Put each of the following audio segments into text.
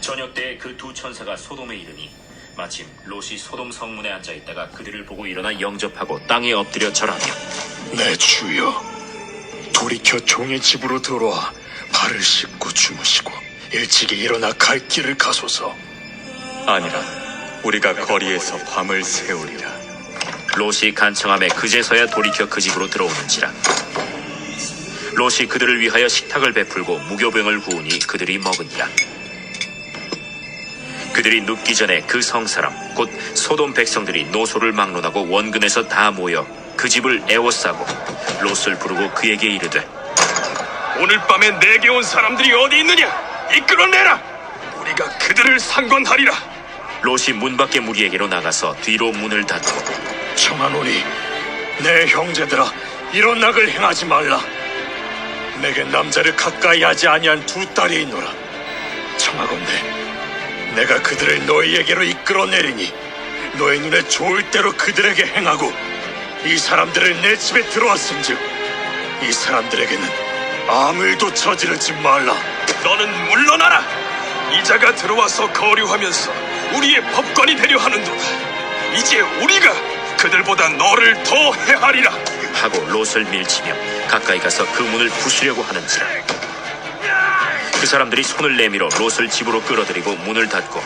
저녁 때 그 두 천사가 소돔에 이르니 마침 롯이 소돔 성문에 앉아있다가 그들을 보고 일어나 영접하고 땅에 엎드려 절하며 내 주여, 돌이켜 종의 집으로 들어와 발을 씻고 주무시고 일찍이 일어나 갈 길을 가소서. 아니라 우리가 거리에서 밤을 새우리라. 롯이 간청함에 그제서야 돌이켜 그 집으로 들어오는지라. 롯이 그들을 위하여 식탁을 베풀고 무교병을 구우니 그들이 먹으니라. 그들이 눕기 전에 그 성사람 곧 소돔 백성들이 노소를 막론하고 원근에서 다 모여 그 집을 에워싸고 롯을 부르고 그에게 이르되 오늘 밤에 내게 온 사람들이 어디 있느냐? 이끌어내라. 우리가 그들을 상관하리라. 롯이 문 밖에 무리에게로 나가서 뒤로 문을 닫고 청하노니 내 형제들아, 이런 낙을 행하지 말라. 내게 남자를 가까이 하지 아니한 두 딸이 있노라. 청하건대 내가 그들을 너희에게로 이끌어내리니 너희 눈에 좋을 대로 그들에게 행하고 이 사람들을 내 집에 들어왔은즉 이 사람들에게는 아무 일도 저지르지 말라. 너는 물러나라. 이자가 들어와서 거류하면서 우리의 법관이 되려 하는도다. 이제 우리가 그들보다 너를 더 해하리라. 하고 롯을 밀치며 가까이 가서 그 문을 부수려고 하는지라. 그 사람들이 손을 내밀어 롯을 집으로 끌어들이고 문을 닫고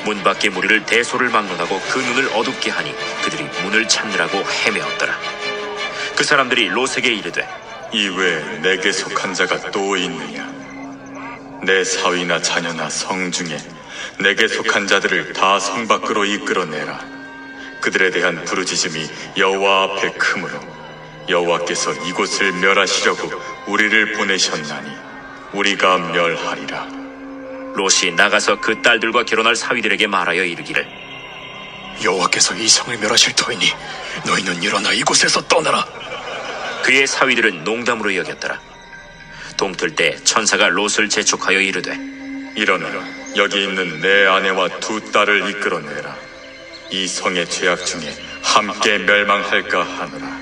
문 밖의 무리를 대소를 막론하고 그 눈을 어둡게 하니 그들이 문을 찾느라고 헤매었더라. 그 사람들이 롯에게 이르되 이외에 내게 속한 자가 또 있느냐? 내 사위나 자녀나 성 중에 내게 속한 자들을 다 성 밖으로 이끌어내라. 그들에 대한 부르짖음이 여호와 앞에 크므로 여호와께서 이곳을 멸하시려고 우리를 보내셨나니 우리가 멸하리라. 롯이 나가서 그 딸들과 결혼할 사위들에게 말하여 이르기를 여호와께서 이 성을 멸하실 터이니 너희는 일어나 이곳에서 떠나라. 그의 사위들은 농담으로 여겼더라. 동틀 때 천사가 롯을 재촉하여 이르되 일어나라. 여기 있는 내 아내와 두 딸을 이끌어내라. 이 성의 죄악 중에 함께 멸망할까 하노라.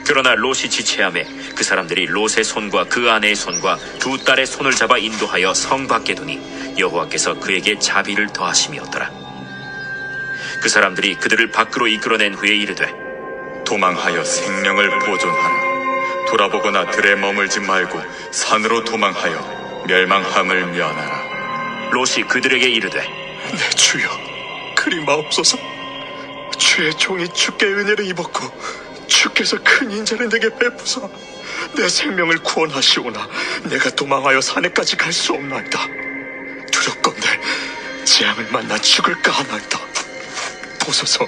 그러나 롯이 지체하매 그 사람들이 롯의 손과 그 아내의 손과 두 딸의 손을 잡아 인도하여 성 밖에 두니 여호와께서 그에게 자비를 더하심이었더라. 그 사람들이 그들을 밖으로 이끌어낸 후에 이르되 도망하여 생명을 보존하라. 돌아보거나 들에 머물지 말고 산으로 도망하여 멸망함을 면하라. 롯이 그들에게 이르되 내 주여, 그리 마옵소서. 주의 종이 주께 은혜를 입었고 주께서 큰 인자를 내게 베푸사 내 생명을 구원하시오나 내가 도망하여 산에까지 갈 수 없나이다. 두렵건대 재앙을 만나 죽을까 하나이다. 보소서,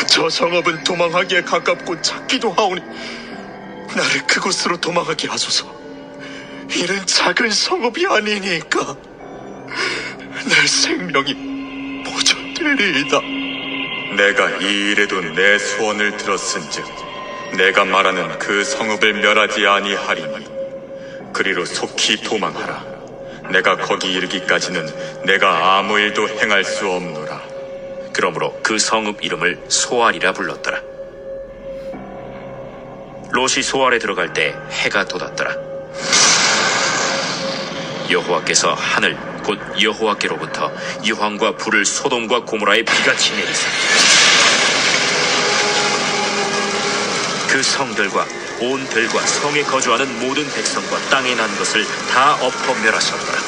저 성읍은 도망하기에 가깝고 작기도 하오니 나를 그곳으로 도망하게 하소서. 이는 작은 성읍이 아니니까 내 생명이 보존되리이다. 내가 이 일에도 내 소원을 들었은즉 내가 말하는 그 성읍을 멸하지 아니하리니 그리로 속히 도망하라. 내가 거기 이르기까지는 내가 아무 일도 행할 수 없노라. 그러므로 그 성읍 이름을 소알이라 불렀더라. 롯이 소알에 들어갈 때 해가 돋았더라. 여호와께서 하늘 곧 여호와께로부터 이황과 불을 소돔과 고모라에 비같이 내리사 그 성들과 온 들과 성에 거주하는 모든 백성과 땅에 난 것을 다 엎어 멸하셨더라.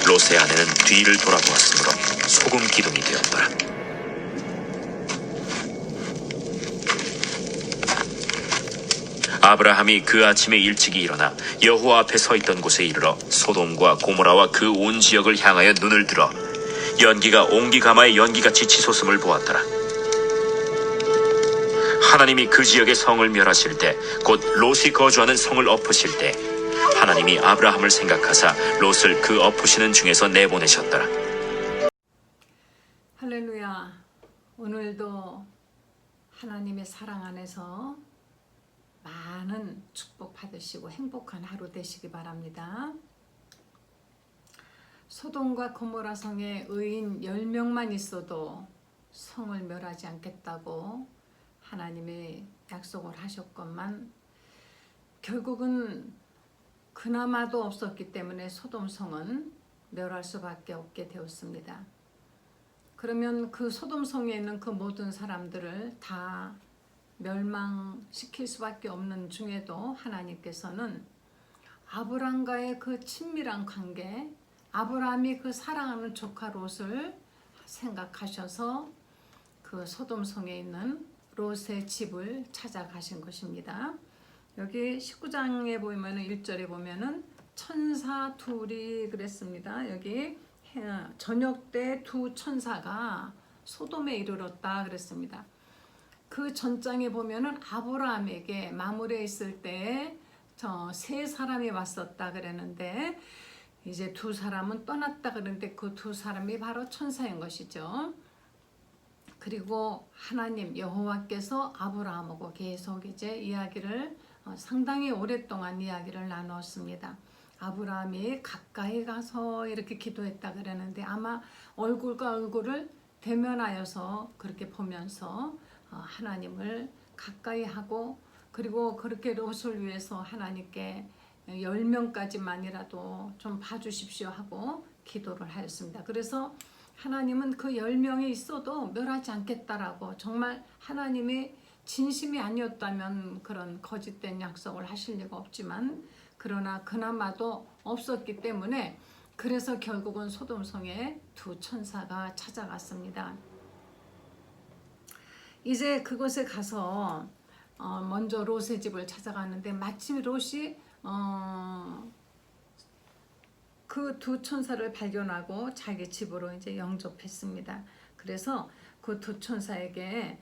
롯의 아내는 뒤를 돌아보았으므로 소금 기둥이 되었더라. 아브라함이 그 아침에 일찍이 일어나 여호와 앞에 서 있던 곳에 이르러 소돔과 고모라와 그 온 지역을 향하여 눈을 들어 연기가 옹기가마의 연기같이 치솟음을 보았더라. 하나님이 그 지역의 성을 멸하실 때 곧 롯이 거주하는 성을 엎으실 때 하나님이 아브라함을 생각하사 롯을 그 엎으시는 중에서 내보내셨더라. 할렐루야. 오늘도 하나님의 사랑 안에서 많은 축복 받으시고 행복한 하루 되시기 바랍니다. 소돔과 고모라 성에 의인 10명만 있어도 성을 멸하지 않겠다고 하나님이 약속을 하셨건만 결국은 그나마도 없었기 때문에 소돔 성은 멸할 수밖에 없게 되었습니다. 그러면 그 소돔 성에 있는 그 모든 사람들을 다 멸망시킬 수밖에 없는 중에도 하나님께서는 아브람과의 그 친밀한 관계, 아브라함이 그 사랑하는 조카 롯을 생각하셔서 그 소돔 성에 있는 롯의 집을 찾아가신 것입니다. 여기 19장에 보면은 1절에 보면은 천사 둘이 그랬습니다. 여기 저녁 때 두 천사가 소돔에 이르렀다 그랬습니다. 그 전장에 보면은 아브라함에게 마물에 있을 때 저 세 사람이 왔었다 그랬는데 이제 두 사람은 떠났다 그랬는데 그 두 사람이 바로 천사인 것이죠. 그리고 하나님 여호와께서 아브라함하고 계속 이제 이야기를 상당히 오랫동안 이야기를 나누었습니다. 아브라함이 가까이 가서 이렇게 기도했다 그러는데 아마 얼굴과 얼굴을 대면하여서 그렇게 보면서 하나님을 가까이 하고 그리고 그렇게 롯을 위해서 하나님께 10명까지만이라도 좀 봐주십시오 하고 기도를 하였습니다. 그래서 하나님은 그 10명이 있어도 멸하지 않겠다라고 정말 하나님이 진심이 아니었다면 그런 거짓된 약속을 하실 리가 없지만 그러나 그나마도 없었기 때문에 그래서 결국은 소돔성에 두 천사가 찾아갔습니다. 이제 그곳에 가서 먼저 롯의 집을 찾아갔는데 마침 롯이 그 두 천사를 발견하고 자기 집으로 이제 영접했습니다. 그래서 그 두 천사에게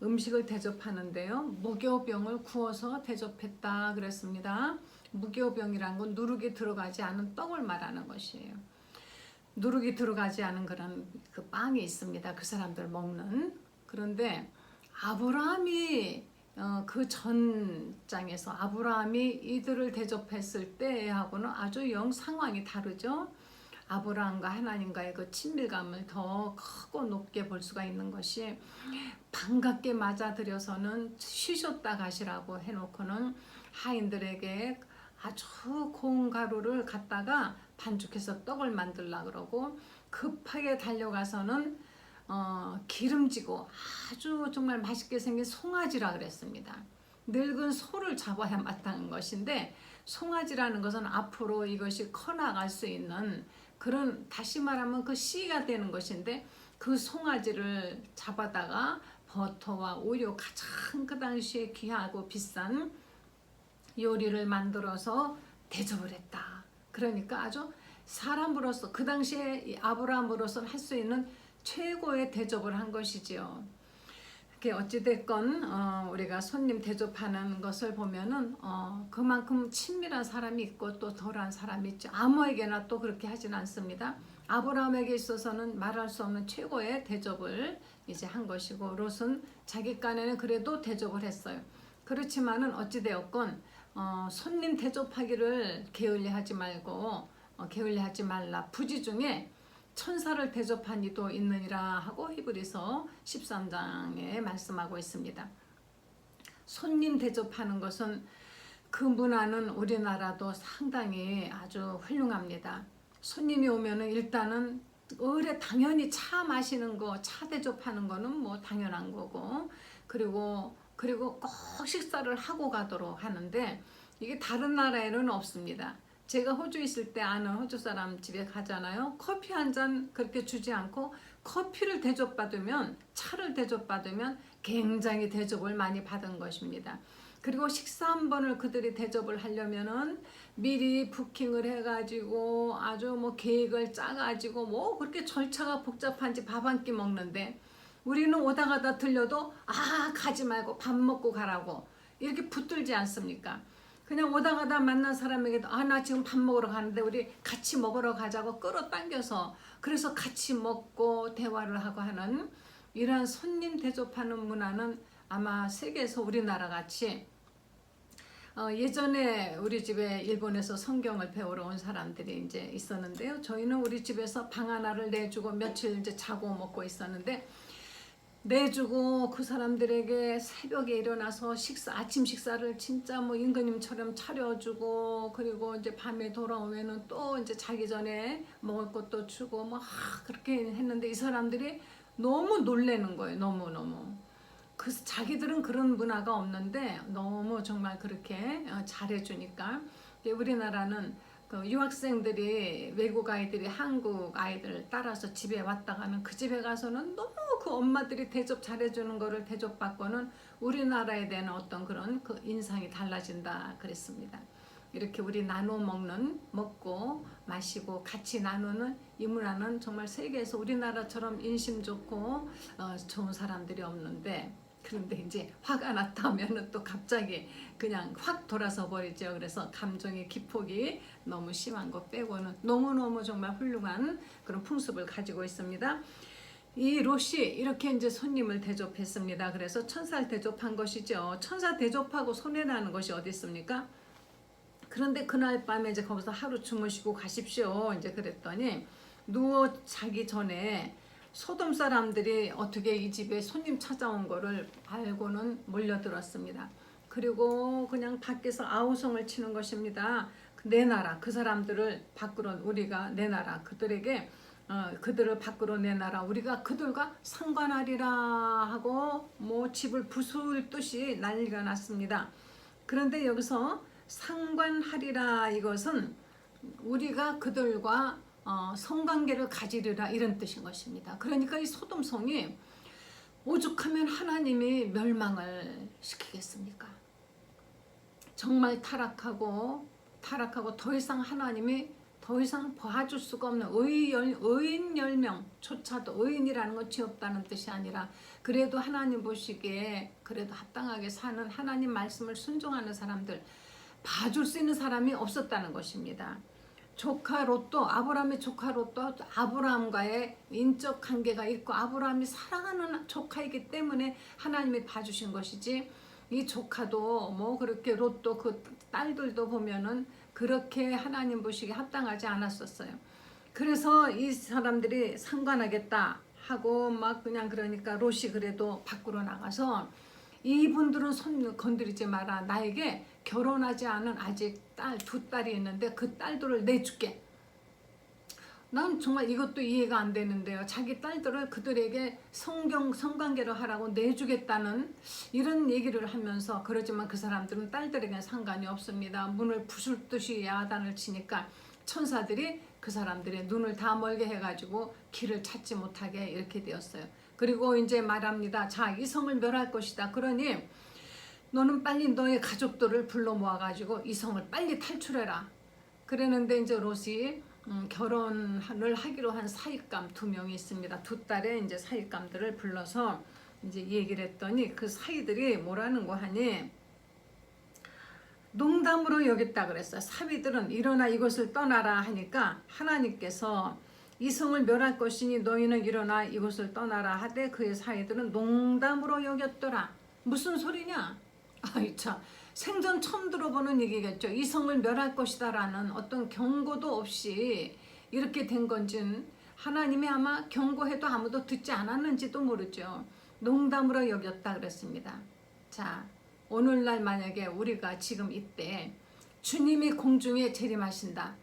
음식을 대접하는데요. 무교병을 구워서 대접했다 그랬습니다. 무교병이란 건 누룩이 들어가지 않은 떡을 말하는 것이에요. 누룩이 들어가지 않은 그런 그 빵이 있습니다. 그 사람들 먹는. 그런데 아브라함이 그 전장에서 아브라함이 이들을 대접했을 때하고는 아주 상황이 다르죠. 아브라함과 하나님과의 그 친밀감을 더 크고 높게 볼 수가 있는 것이 반갑게 맞아들여서는 쉬셨다 가시라고 해놓고는 하인들에게 아주 고운 가루를 갖다가 반죽해서 떡을 만들라 그러고 급하게 달려가서는 기름지고 아주 정말 맛있게 생긴 송아지라 그랬습니다. 늙은 소를 잡아야 마땅한 것인데 송아지라는 것은 앞으로 이것이 커나갈 수 있는 그런 다시 말하면 그 씨가 되는 것인데 그 송아지를 잡아다가 버터와 오일 가장 그 당시에 귀하고 비싼 요리를 만들어서 대접을 했다. 그러니까 아주 사람으로서 그 당시에 아브라함으로서는 할 수 있는 최고의 대접을 한 것이지요. 어찌됐건 우리가 손님 대접하는 것을 보면은 그만큼 친밀한 사람이 있고 또 덜한 사람이 있죠. 아무에게나 또 그렇게 하진 않습니다. 아브라함에게 있어서는 말할 수 없는 최고의 대접을 이제 한 것이고 롯은 자기 간에는 그래도 대접을 했어요. 그렇지만은 어찌되었건 손님 대접하기를 게을리하지 말고 게을리하지 말라. 부지 중에 천사를 대접한 이도 있느니라 하고 히브리서 13장에 말씀하고 있습니다. 손님 대접하는 것은 그 문화는 우리나라도 상당히 아주 훌륭합니다. 손님이 오면은 일단은 의뢰 당연히 차 마시는 거, 차 대접하는 거는 뭐 당연한 거고 그리고 꼭 식사를 하고 가도록 하는데 이게 다른 나라에는 없습니다. 제가 호주 있을 때 아는 호주 사람 집에 가잖아요. 커피 한 잔 그렇게 주지 않고 커피를 대접받으면 차를 대접받으면 굉장히 대접을 많이 받은 것입니다. 그리고 식사 한 번을 그들이 대접을 하려면은 미리 부킹을 해가지고 아주 뭐 계획을 짜가지고 뭐 그렇게 절차가 복잡한지 밥 한 끼 먹는데 우리는 오다 가다 들려도 가지 말고 밥 먹고 가라고 이렇게 붙들지 않습니까? 그냥 오다 가다 만난 사람에게도 나 지금 밥 먹으러 가는데 우리 같이 먹으러 가자고 끌어당겨서 그래서 같이 먹고 대화를 하고 하는 이러한 손님 대접하는 문화는 아마 세계에서 우리나라 같이 예전에 우리 집에 일본에서 성경을 배우러 온 사람들이 이제 있었는데요. 저희는 우리 집에서 방 하나를 내주고 며칠 이제 자고 먹고 있었는데, 내주고 그 사람들에게 새벽에 일어나서 아침 식사를 진짜 뭐 임금님처럼 차려주고, 그리고 이제 밤에 돌아오면은 또 이제 자기 전에 먹을 것도 주고 뭐 그렇게 했는데, 이 사람들이 너무 놀래는 거예요. 너무. 자기들은 그런 문화가 없는데 너무 정말 그렇게 잘해주니까. 우리나라는 그 유학생들이, 외국 아이들이 한국 아이들을 따라서 집에 왔다 가면 그 집에 가서는 너무 그 엄마들이 대접 잘해주는 거를 대접받고는 우리나라에 대한 어떤 그런 그 인상이 달라진다 그랬습니다. 이렇게 우리 나눠 먹고 마시고 같이 나누는 이 문화는 정말 세계에서 우리나라처럼 인심 좋고 좋은 사람들이 없는데, 그런데 이제 화가 났다면 또 갑자기 그냥 확 돌아서 버리죠. 그래서 감정의 기폭이 너무 심한 것 빼고는 너무너무 정말 훌륭한 그런 풍습을 가지고 있습니다. 이 롯이 이렇게 이제 손님을 대접했습니다. 그래서 천사를 대접한 것이죠. 천사 대접하고 손해나는 것이 어디 있습니까? 그런데 그날 밤에 이제 거기서 하루 주무시고 가십시오. 이제 그랬더니 누워 자기 전에 소돔 사람들이 어떻게 이 집에 손님 찾아온 거를 알고는 몰려들었습니다. 그리고 그냥 밖에서 아우성을 치는 것입니다. 내놔라. 그 사람들을 밖으로 우리가 내놔라. 그들에게 그들을 밖으로 내놔라. 우리가 그들과 상관하리라 하고 뭐 집을 부술 듯이 난리가 났습니다. 그런데 여기서 상관하리라, 이것은 우리가 그들과 성관계를 가지리라, 이런 뜻인 것입니다. 그러니까 이 소돔성이 오죽하면 하나님이 멸망을 시키겠습니까? 정말 타락하고 더 이상 하나님이 더 이상 봐줄 수가 없는 의인 10명조차도, 의인이라는 건 죄 없다는 뜻이 아니라 그래도 하나님 보시기에 그래도 합당하게 사는, 하나님 말씀을 순종하는 사람들, 봐줄 수 있는 사람이 없었다는 것입니다. 조카 롯도, 아브라함의 조카 롯도 아브라함과의 인적 관계가 있고 아브라함이 사랑하는 조카이기 때문에 하나님이 봐주신 것이지, 이 조카도 뭐 그렇게 롯도 그 딸들도 보면은 그렇게 하나님 보시기에 합당하지 않았었어요. 그래서 이 사람들이 상관하겠다 하고 막 그냥, 그러니까 롯이 그래도 밖으로 나가서 이분들은 손 건드리지 마라. 나에게 결혼하지 않은 아직 두 딸이 있는데 그 딸들을 내줄게. 난 정말 이것도 이해가 안 되는데요. 자기 딸들을 그들에게 성관계를 하라고 내주겠다는 이런 얘기를 하면서, 그러지만 그 사람들은 딸들에게는 상관이 없습니다. 문을 부술듯이 야단을 치니까 천사들이 그 사람들의 눈을 다 멀게 해가지고 길을 찾지 못하게 이렇게 되었어요. 그리고 이제 말합니다. 자, 이 성을 멸할 것이다. 그러니 너는 빨리 너의 가족들을 불러 모아가지고 이 성을 빨리 탈출해라. 그랬는데 이제 롯이 결혼을 하기로 한 사익감 2명이 있습니다. 2딸의 이제 사익감들을 불러서 이제 얘기를 했더니 그 사이들이 뭐라는 거 하니, 농담으로 여겼다 그랬어요. 사위들은 일어나 이것을 떠나라 하니까 하나님께서 이 성을 멸할 것이니 너희는 일어나 이곳을 떠나라 하되 그의 사위들은 농담으로 여겼더라. 무슨 소리냐? 아이 참, 생전 처음 들어보는 얘기겠죠. 이 성을 멸할 것이다 라는 어떤 경고도 없이 이렇게 된 건지는 하나님이 아마 경고해도 아무도 듣지 않았는지도 모르죠. 농담으로 여겼다 그랬습니다. 자, 오늘날 만약에 우리가 지금 이때 주님이 공중에 재림하신다.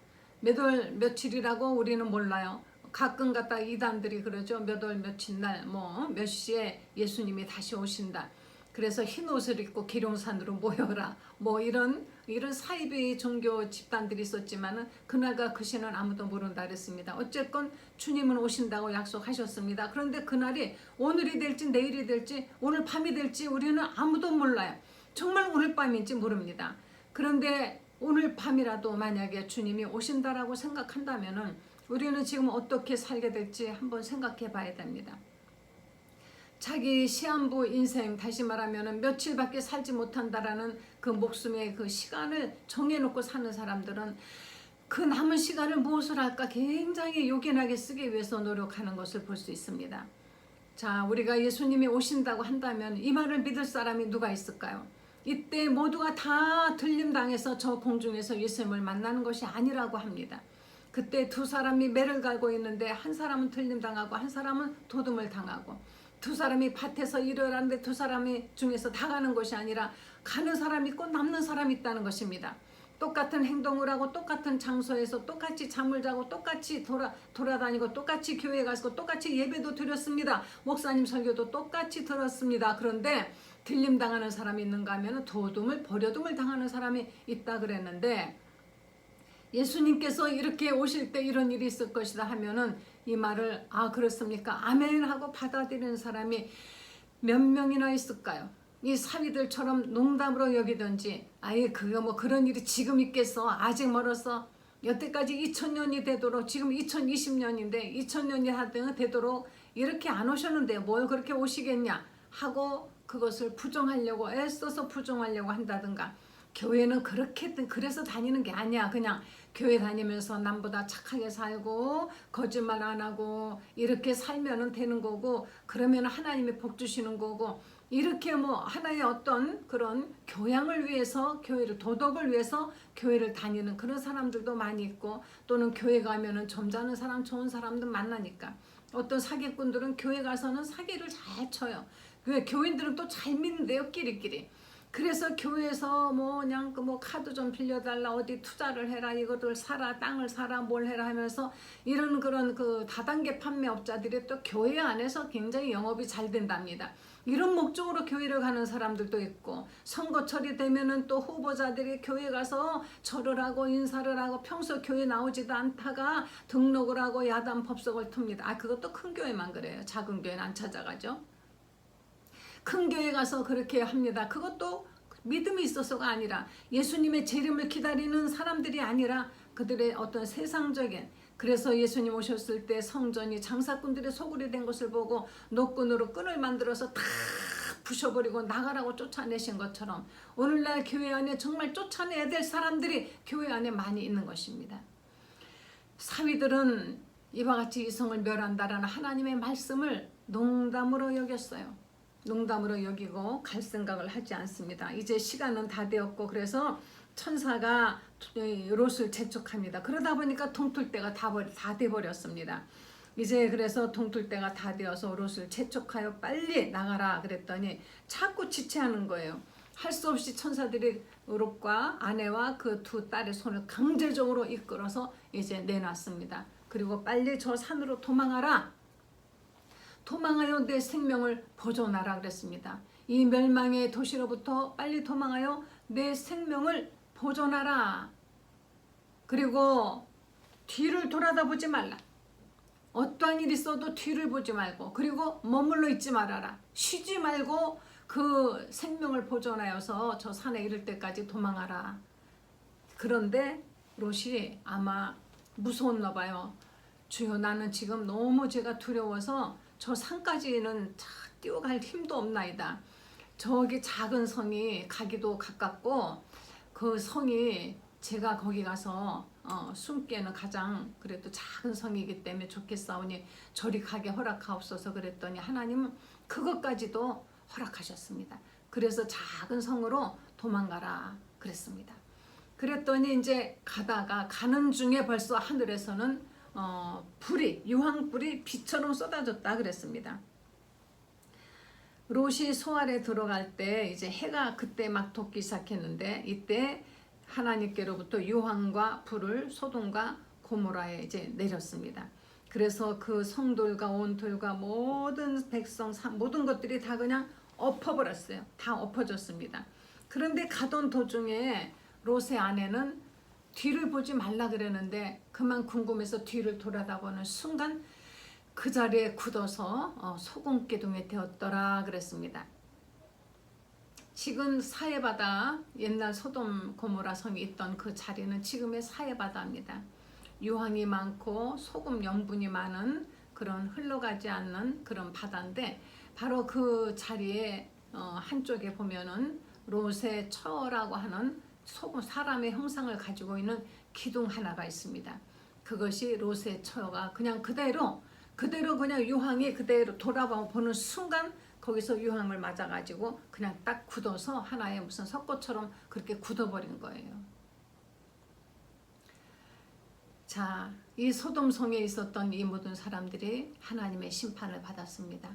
몇 월 며칠이라고 우리는 몰라요. 가끔 갖다 이단들이 그러죠. 몇 월 며칠 날 뭐 몇 시에 예수님이 다시 오신다. 그래서 흰 옷을 입고 기룡산으로 모여라. 뭐 이런 사이비 종교 집단들이 있었지만은 그날과 그 시는 아무도 모른다 그랬습니다. 어쨌건 주님은 오신다고 약속하셨습니다. 그런데 그날이 오늘이 될지 내일이 될지 오늘 밤이 될지 우리는 아무도 몰라요. 정말 오늘 밤인지 모릅니다. 그런데 오늘 밤이라도 만약에 주님이 오신다라고 생각한다면은 우리는 지금 어떻게 살게 될지 한번 생각해 봐야 됩니다. 자기 시한부 인생, 다시 말하면 며칠밖에 살지 못한다라는 그 목숨의 그 시간을 정해놓고 사는 사람들은 그 남은 시간을 무엇을 할까 굉장히 요긴하게 쓰기 위해서 노력하는 것을 볼 수 있습니다. 자, 우리가 예수님이 오신다고 한다면 이 말을 믿을 사람이 누가 있을까요? 이때 모두가 다 들림당해서 저 공중에서 예수님을 만나는 것이 아니라고 합니다. 그때 두 사람이 매를 갈고 있는데 한 사람은 들림당하고 한 사람은 도둠을 당하고, 두 사람이 밭에서 일을 하는데 두 사람이 중에서 다 가는 것이 아니라 가는 사람이 있고 남는 사람이 있다는 것입니다. 똑같은 행동을 하고 똑같은 장소에서 똑같이 잠을 자고 똑같이 돌아다니고 똑같이 교회에 가서 똑같이 예배도 드렸습니다. 목사님 설교도 똑같이 들었습니다. 그런데 들림당하는 사람이 있는가 하면 도둠을 버려둠을 당하는 사람이 있다 그랬는데, 예수님께서 이렇게 오실 때 이런 일이 있을 것이다 하면은 이 말을 그렇습니까? 아멘 하고 받아들이는 사람이 몇 명이나 있을까요? 이 사위들처럼 농담으로 여기든지 아예 그거 뭐 그런 일이 지금 있겠어, 아직 멀었어, 여태까지 2000년이 되도록, 지금 2020년인데 2000년이 되도록 이렇게 안 오셨는데 뭘 그렇게 오시겠냐 하고 그것을 부정하려고 애써서 부정하려고 한다든가, 교회는 그렇게 그래서 다니는 게 아니야. 그냥 교회 다니면서 남보다 착하게 살고 거짓말 안 하고 이렇게 살면은 되는 거고, 그러면 하나님이 복 주시는 거고, 이렇게 뭐 하나의 어떤 그런 교양을 위해서, 교회를 도덕을 위해서 교회를 다니는 그런 사람들도 많이 있고, 또는 교회 가면은 점잖은 사람, 좋은 사람들 만나니까 어떤 사기꾼들은 교회 가서는 사기를 잘 쳐요. 교인들은 또 잘 믿는데요, 끼리끼리. 그래서 교회에서 뭐 그냥 뭐 카드 좀 빌려달라, 어디 투자를 해라, 이것들 사라, 땅을 사라, 뭘 해라 하면서 이런 그런 그 다단계 판매업자들이 또 교회 안에서 굉장히 영업이 잘 된답니다. 이런 목적으로 교회를 가는 사람들도 있고, 선거철이 되면은 또 후보자들이 교회 가서 절을 하고 인사를 하고 평소 교회 나오지도 않다가 등록을 하고 야단 법석을 틉니다. 그것도 큰 교회만 그래요. 작은 교회는 안 찾아가죠. 큰 교회 가서 그렇게 합니다. 그것도 믿음이 있어서가 아니라, 예수님의 재림을 기다리는 사람들이 아니라 그들의 어떤 세상적인, 그래서 예수님 오셨을 때 성전이 장사꾼들의 소굴이 된 것을 보고 노끈으로 끈을 만들어서 다 부셔버리고 나가라고 쫓아내신 것처럼, 오늘날 교회 안에 정말 쫓아내야 될 사람들이 교회 안에 많이 있는 것입니다. 사위들은 이와 같이 이성을 멸한다라는 하나님의 말씀을 농담으로 여겼어요. 농담으로 여기고 갈 생각을 하지 않습니다. 이제 시간은 다 되었고, 그래서 천사가 롯을 재촉합니다. 그러다 보니까 동틀 때가 다 돼버렸습니다. 이제 그래서 동틀 때가 다 되어서 롯을 재촉하여 빨리 나가라 그랬더니 자꾸 지체하는 거예요. 할 수 없이 천사들이 롯과 아내와 그 두 딸의 손을 강제적으로 이끌어서 이제 내놨습니다. 그리고 빨리 저 산으로 도망하라, 도망하여 내 생명을 보존하라 그랬습니다. 이 멸망의 도시로부터 빨리 도망하여 내 생명을 보존하라. 그리고 뒤를 돌아다보지 말라. 어떠한 일이 있어도 뒤를 보지 말고, 그리고 머물러 있지 말아라. 쉬지 말고 그 생명을 보존하여서 저 산에 이를 때까지 도망하라. 그런데 롯이 아마 무서웠나 봐요. 주여, 나는 지금 너무 제가 두려워서 저 산까지는 뛰어갈 힘도 없나이다. 저기 작은 성이 가기도 가깝고, 그 성이 제가 거기 가서 숨기에는 가장 그래도 작은 성이기 때문에 좋겠사오니 저리 가게 허락하옵소서 그랬더니 하나님은 그것까지도 허락하셨습니다. 그래서 작은 성으로 도망가라 그랬습니다. 그랬더니 이제 가는 중에 벌써 하늘에서는 불이, 유황불이 빛처럼 쏟아졌다 그랬습니다. 롯이 소알에 들어갈 때 이제 해가 그때 막 돋기 시작했는데, 이때 하나님께로부터 유황과 불을 소돔과 고모라에 이제 내렸습니다. 그래서 그 성들과 온들과 모든 백성, 모든 것들이 다 그냥 엎어버렸어요. 다 엎어졌습니다. 그런데 가던 도중에 롯의 아내는 뒤를 보지 말라 그랬는데 그만 궁금해서 뒤를 돌아다보는 순간 그 자리에 굳어서 소금기둥에 되었더라 그랬습니다. 지금 사해바다, 옛날 소돔 고모라 성이 있던 그 자리는 지금의 사해바다입니다. 유황이 많고 소금 염분이 많은 그런 흘러가지 않는 그런 바다인데, 바로 그 자리에 한쪽에 보면은 롯의 처라고 하는 소금, 사람의 형상을 가지고 있는 기둥 하나가 있습니다. 그것이 롯의 처가 그냥 그대로 그냥 유황이 그대로 돌아보는 순간 거기서 유황을 맞아가지고 그냥 딱 굳어서 하나의 무슨 석고처럼 그렇게 굳어버린 거예요. 자, 이 소돔성에 있었던 이 모든 사람들이 하나님의 심판을 받았습니다.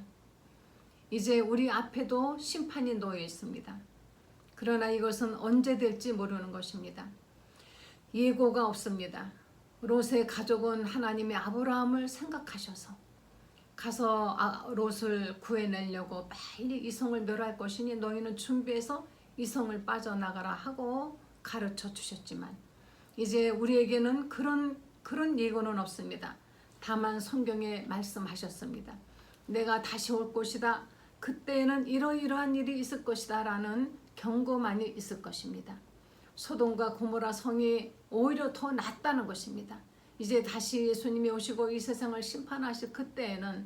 이제 우리 앞에도 심판이 놓여 있습니다. 그러나 이것은 언제 될지 모르는 것입니다. 예고가 없습니다. 롯의 가족은 하나님의 아브라함을 생각하셔서 가서 롯을 구해내려고 빨리 이 성을 멸할 것이니 너희는 준비해서 이 성을 빠져나가라 하고 가르쳐 주셨지만 이제 우리에게는 그런 예고는 없습니다. 다만 성경에 말씀하셨습니다. 내가 다시 올 것이다. 그때에는 이러이러한 일이 있을 것이다 라는 경고만이 있을 것입니다. 소돔과 고모라 성이 오히려 더 낫다는 것입니다. 이제 다시 예수님이 오시고 이 세상을 심판하실 그때는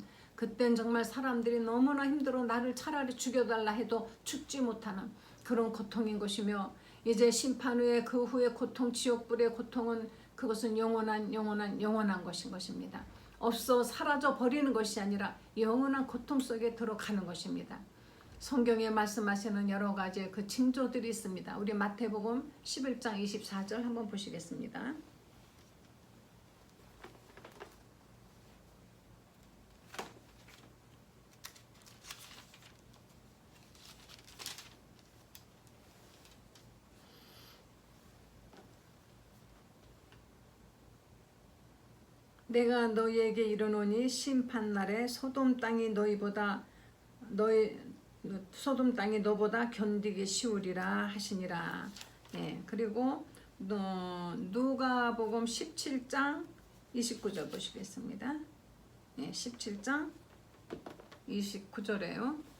정말 사람들이 너무나 힘들어 나를 차라리 죽여달라 해도 죽지 못하는 그런 고통인 것이며 이제 심판 후에 그 후에 고통, 지옥불의 고통은 그것은 영원한 것인 것입니다. 없어 사라져 버리는 것이 아니라 영원한 고통 속에 들어가는 것입니다. 성경에 말씀하시는 여러 가지 그 징조들이 있습니다. 우리 마태복음 11장 24절 한번 보시겠습니다. 내가 너희에게 이르노니 심판날에 소돔 땅이 너보다 견디기 쉬우리라 하시니라. 네, 그리고 누가복음 17장 29절 보시겠습니다. 네, 17장 29절에요.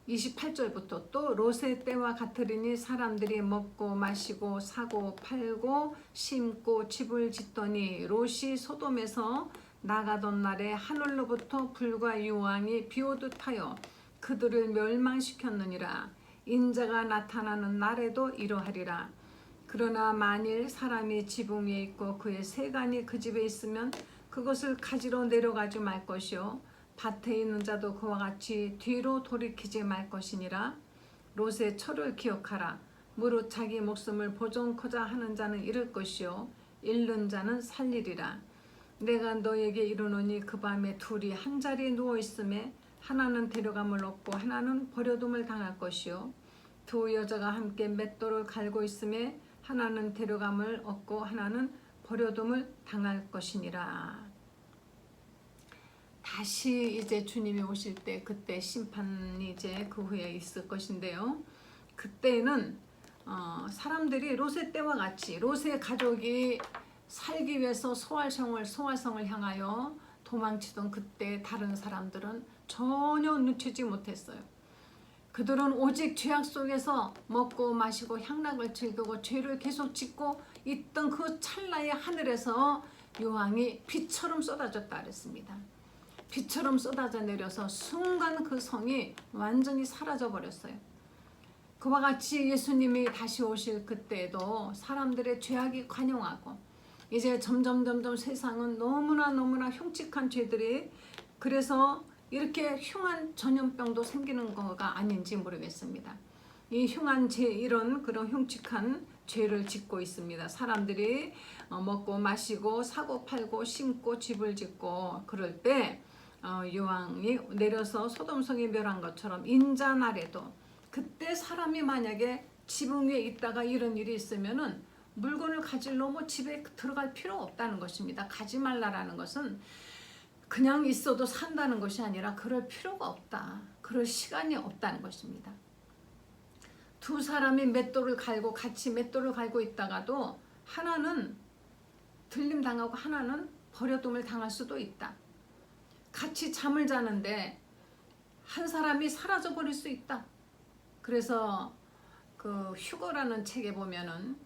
28절부터 또 롯의 때와 같으리니 사람들이 먹고 마시고 사고 팔고 심고 집을 짓더니 롯이 소돔에서 나가던 날에 하늘로부터 불과 유황이 비오듯 하여 그들을 멸망시켰느니라. 인자가 나타나는 날에도 이러하리라. 그러나 만일 사람이 지붕 위에 있고 그의 세간이 그 집에 있으면 그것을 가지러 내려가지 말 것이요 밭에 있는 자도 그와 같이 뒤로 돌이키지 말 것이니라. 롯의 철을 기억하라. 무릇 자기 목숨을 보존코자 하는 자는 잃을 것이요 잃는 자는 살리리라. 내가 너에게 이르노니 그 밤에 둘이 한 자리에 누워 있음에 하나는 데려감을 얻고 하나는 버려둠을 당할 것이요 두 여자가 함께 맷돌을 갈고 있음에 하나는 데려감을 얻고 하나는 버려둠을 당할 것이니라. 다시 이제 주님이 오실 때 그때 심판이 이제 그 후에 있을 것인데요. 그때는 사람들이 롯의 때와 같이 롯의 가족이 살기 위해서 소활성을 향하여 도망치던 그때 다른 사람들은 전혀 눈치지 못했어요. 그들은 오직 죄악 속에서 먹고 마시고 향락을 즐기고 죄를 계속 짓고 있던 그 찰나의 하늘에서 유황이 비처럼 쏟아졌다 그랬습니다. 비처럼 쏟아져 내려서 순간 그 성이 완전히 사라져 버렸어요. 그와 같이 예수님이 다시 오실 그때에도 사람들의 죄악이 관영하고 이제 점점 세상은 너무나 흉측한 죄들이 그래서 이렇게 흉한 전염병도 생기는 거가 아닌지 모르겠습니다. 이 흉한 죄 이런 그런 흉측한 죄를 짓고 있습니다. 사람들이 먹고 마시고 사고 팔고 심고 집을 짓고 그럴 때 유황이 내려서 소돔성이 멸한 것처럼 인자 날에도 그때 사람이 만약에 지붕 위에 있다가 이런 일이 있으면은 물건을 가지러 집에 들어갈 필요가 없다는 것입니다. 가지 말라라는 것은 그냥 있어도 산다는 것이 아니라 그럴 필요가 없다. 그럴 시간이 없다는 것입니다. 두 사람이 같이 맷돌을 갈고 있다가도 하나는 들림당하고 하나는 버려둠을 당할 수도 있다. 같이 잠을 자는데 한 사람이 사라져 버릴 수 있다. 그래서 그 휴거라는 책에 보면은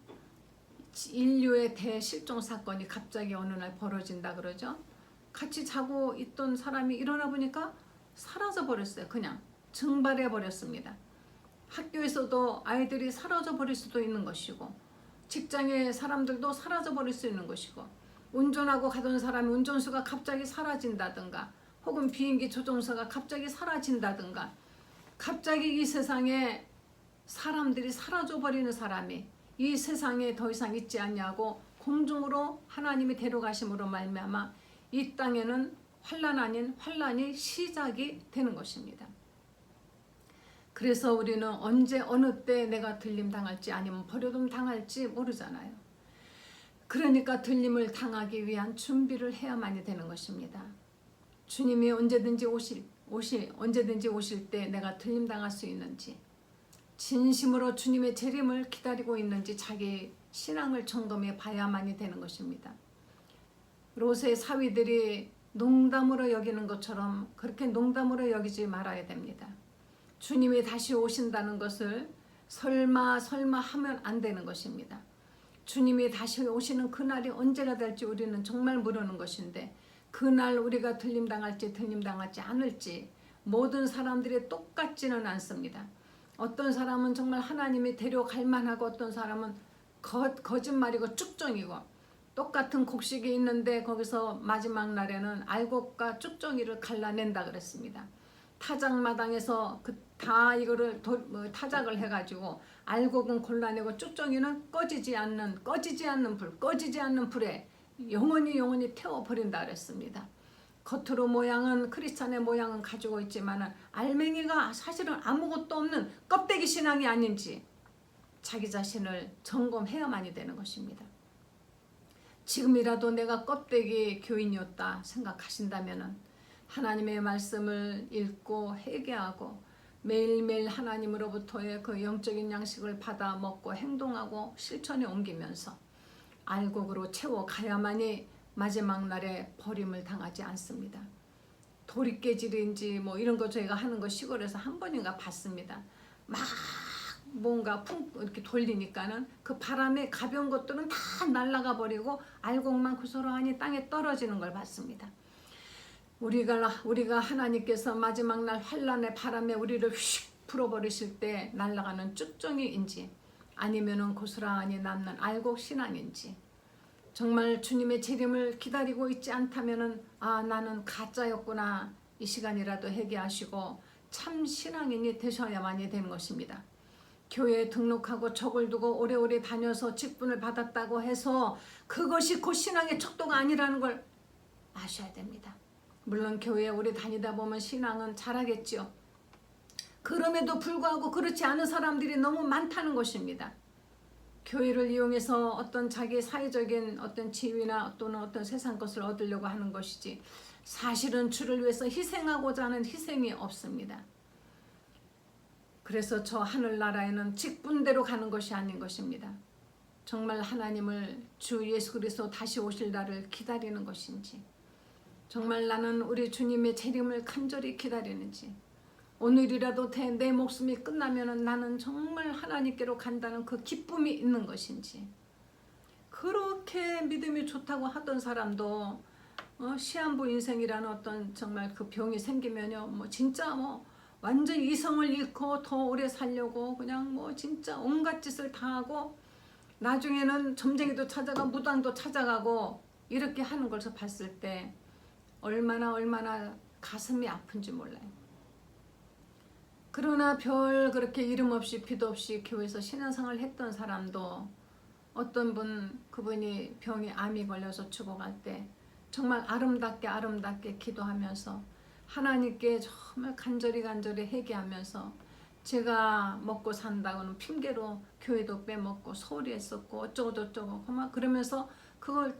인류의 대실종 사건이 갑자기 어느 날 벌어진다 그러죠. 같이 자고 있던 사람이 일어나 보니까 사라져 버렸어요. 그냥 증발해 버렸습니다. 학교에서도 아이들이 사라져 버릴 수도 있는 것이고 직장의 사람들도 사라져 버릴 수 있는 것이고 운전하고 가던 사람이 운전수가 갑자기 사라진다든가 혹은 비행기 조종사가 갑자기 사라진다든가 갑자기 이 세상에 사람들이 사라져버리는 사람이 이 세상에 더 이상 있지 않냐고 공중으로 하나님이 데려가심으로 말미암아 이 땅에는 환난 아닌 환난이 시작이 되는 것입니다. 그래서 우리는 언제 어느 때 내가 들림 당할지 아니면 버려둠 당할지 모르잖아요. 그러니까 들림을 당하기 위한 준비를 해야만이 되는 것입니다. 주님이 언제든지 오실 때 내가 들림 당할 수 있는지 진심으로 주님의 재림을 기다리고 있는지 자기 신앙을 점검해 봐야만이 되는 것입니다. 롯의 사위들이 농담으로 여기는 것처럼 그렇게 농담으로 여기지 말아야 됩니다. 주님이 다시 오신다는 것을 설마 하면 안 되는 것입니다. 주님이 다시 오시는 그날이 언제가 될지 우리는 정말 모르는 것인데 그날 우리가 들림당할지 들림당하지 않을지 모든 사람들이 똑같지는 않습니다. 어떤 사람은 정말 하나님이 데려갈 만하고 어떤 사람은 거짓말이고 쭉정이고 똑같은 곡식이 있는데 거기서 마지막 날에는 알곡과 쭉정이를 갈라낸다 그랬습니다. 타작마당에서 다 이거를 타작을 해가지고 알곡은 골라내고 쭉정이는 꺼지지 않는 불에 영원히 태워버린다 그랬습니다. 겉으로 모양은 크리스찬의 모양은 가지고 있지만 알맹이가 사실은 아무것도 없는 껍데기 신앙이 아닌지 자기 자신을 점검해야만이 되는 것입니다. 지금이라도 내가 껍데기 교인이었다 생각하신다면 하나님의 말씀을 읽고 회개하고 매일매일 하나님으로부터의 그 영적인 양식을 받아 먹고 행동하고 실천에 옮기면서 알곡으로 채워가야만이 마지막 날에 버림을 당하지 않습니다. 도리깨질인지 뭐 이런 거 저희가 하는 거 시골에서 한 번인가 봤습니다. 막 뭔가 이렇게 돌리니까는 그 바람에 가벼운 것들은 다 날아가 버리고 알곡만 고스란히 땅에 떨어지는 걸 봤습니다. 우리가 하나님께서 마지막 날 환난의 바람에 우리를 휙 풀어버리실 때 날아가는 쭉정이인지 아니면은 고스란히 남는 알곡 신앙인지 정말 주님의 재림을 기다리고 있지 않다면은 나는 가짜였구나 이 시간이라도 회개하시고 참 신앙인이 되셔야만이 되는 것입니다. 교회에 등록하고 적을 두고 오래오래 다녀서 직분을 받았다고 해서 그것이 곧 신앙의 척도가 아니라는 걸 아셔야 됩니다. 물론 교회에 오래 다니다 보면 신앙은 잘하겠지요. 그럼에도 불구하고 그렇지 않은 사람들이 너무 많다는 것입니다. 교회를 이용해서 어떤 자기 사회적인 어떤 지위나 또는 어떤 세상 것을 얻으려고 하는 것이지 사실은 주를 위해서 희생하고자 하는 희생이 없습니다. 그래서 저 하늘나라에는 직분대로 가는 것이 아닌 것입니다. 정말 하나님을 주 예수 그리스도 다시 오실 날을 기다리는 것인지 정말 나는 우리 주님의 재림을 간절히 기다리는지 오늘이라도 내 목숨이 끝나면 나는 정말 하나님께로 간다는 그 기쁨이 있는 것인지 그렇게 믿음이 좋다고 하던 사람도 시한부 인생이라는 어떤 정말 그 병이 생기면요 진짜 완전 이성을 잃고 더 오래 살려고 그냥 진짜 온갖 짓을 다 하고 나중에는 점쟁이도 찾아가 무당도 찾아가고 이렇게 하는 것을 봤을 때 얼마나 가슴이 아픈지 몰라요. 그러나 별 그렇게 이름 없이 빛 없이 교회에서 신앙생활을 했던 사람도 어떤 그분이 병이 암이 걸려서 죽어갈 때 정말 아름답게 기도하면서 하나님께 정말 간절히 회개하면서 제가 먹고 산다고는 핑계로 교회도 빼먹고 소홀히 했었고 어쩌고 그러면서 그걸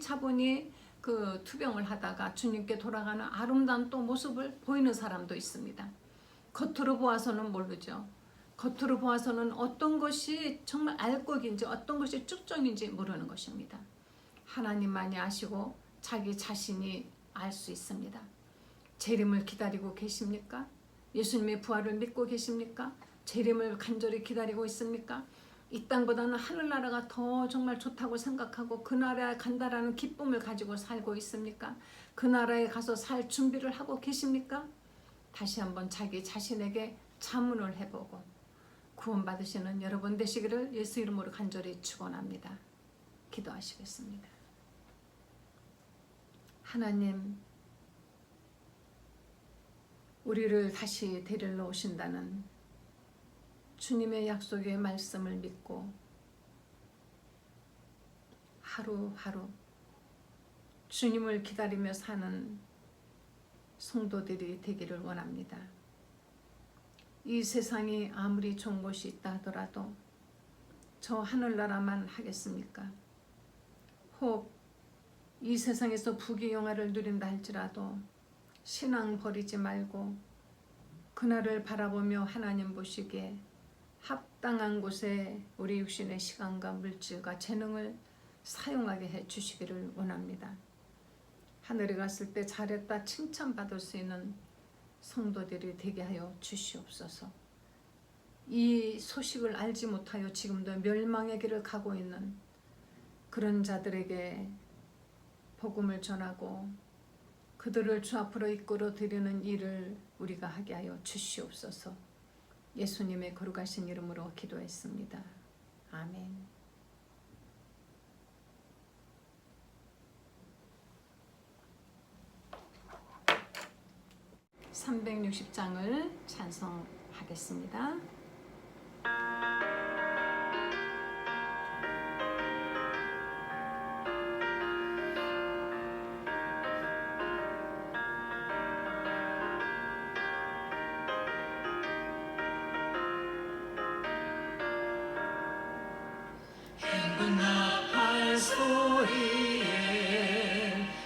차분히 그 투병을 하다가 주님께 돌아가는 아름다운 또 모습을 보이는 사람도 있습니다. 겉으로 보아서는 모르죠. 겉으로 보아서는 어떤 것이 정말 알곡인지 어떤 것이 쭉정인지 모르는 것입니다. 하나님만이 아시고 자기 자신이 알 수 있습니다. 재림을 기다리고 계십니까? 예수님의 부활을 믿고 계십니까? 재림을 간절히 기다리고 있습니까? 이 땅보다는 하늘나라가 더 정말 좋다고 생각하고 그 나라에 간다라는 기쁨을 가지고 살고 있습니까? 그 나라에 가서 살 준비를 하고 계십니까? 다시 한번 자기 자신에게 자문을 해보고 구원받으시는 여러분 되시기를 예수 이름으로 간절히 축원합니다. 기도하시겠습니다. 하나님, 우리를 다시 데리러 오신다는 주님의 약속의 말씀을 믿고 하루하루 주님을 기다리며 사는 성도들이 되기를 원합니다. 이 세상이 아무리 좋은 곳이 있다 하더라도 저 하늘나라만 하겠습니까? 혹 이 세상에서 부귀영화를 누린다 할지라도 신앙 버리지 말고 그날을 바라보며 하나님 보시기에 합당한 곳에 우리 육신의 시간과 물질과 재능을 사용하게 해 주시기를 원합니다. 하늘에 갔을 때 잘했다 칭찬받을 수 있는 성도들이 되게 하여 주시옵소서. 이 소식을 알지 못하여 지금도 멸망의 길을 가고 있는 그런 자들에게 복음을 전하고 그들을 주 앞으로 이끌어 드리는 일을 우리가 하게 하여 주시옵소서. 예수님의 거룩하신 이름으로 기도했습니다. 아멘. 360장을 찬송하겠습니다. 나팔 소리에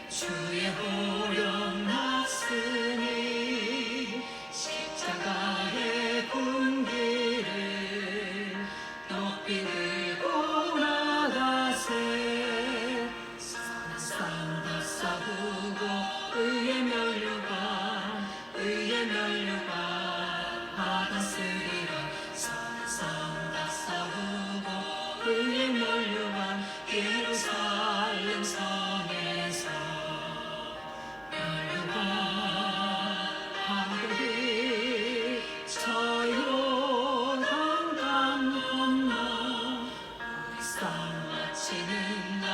주의 호령 났으니 십자가의 군기를 높이 들고 나가세. 선한 쌍다 싸우고 의의 면류관 받았으리라. 선한 쌍다 싸우고 의의 면류관 예루살렘 성에서 면류관 하늘이 저 요단강 건너 우리 싸움 마치는 날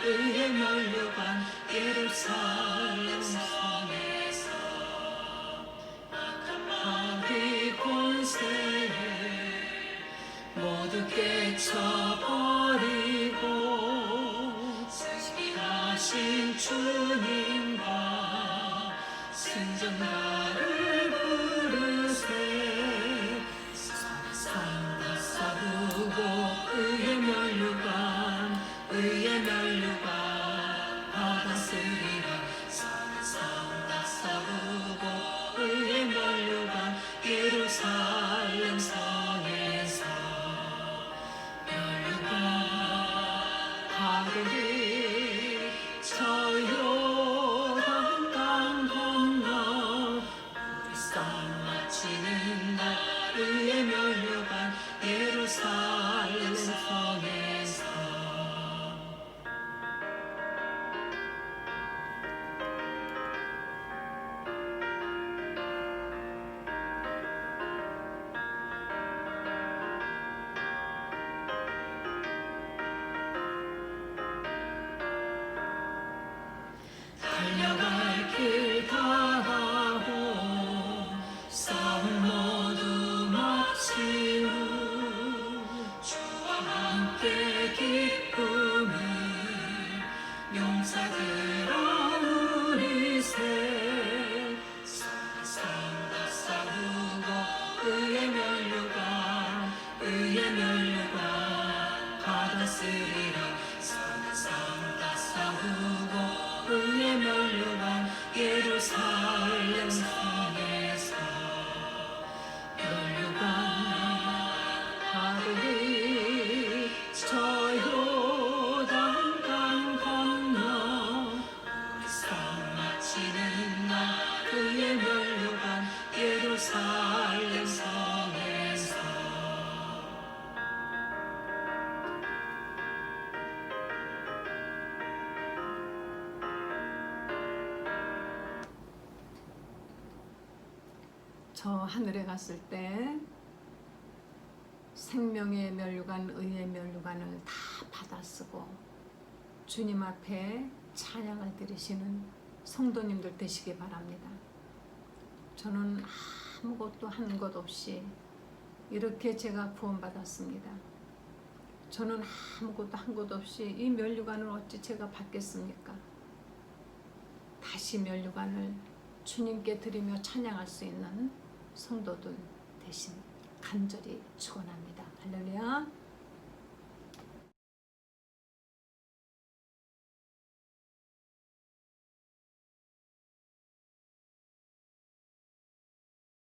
의의 면류관 예루살렘 성에서 악한 권세를 모두 깨쳐버리고 승리하신 주님과 승전가를 부르세. 선한 쌍다 싸우고 의의 면류관 받았으리라. 선한 쌍다 싸우고 의의 면류관 예루살렘 성에서 하늘이 저 요단강 건너 우리 싸움 마치는 날 의의 면류관 예루살렘 성에서 달려갈 길 다하고 싸움 모두 마친 후 주와 함께 기쁨을 용사들아 누리세. 선한 쌍다 싸우고 의의 면류관 받았으리라. 선한 쌍다 싸우고 의의 면류관 예루살렘 성에서 면류관 하늘이 저 요단강 건너 우리 싸움 마치는 날 의의 면류관 예루살렘 성에서 저 하늘에 갔을 때 생명의 면류관, 의의 면류관을 다 받아쓰고 주님 앞에 찬양을 드리시는 성도님들 되시기 바랍니다. 저는 아무것도 한 것 없이 이렇게 제가 구원받았습니다. 저는 아무것도 한 것 없이 이 면류관을 어찌 제가 받겠습니까? 다시 면류관을 주님께 드리며 찬양할 수 있는 성도들 되신 간절히 축원합니다. 할렐루야.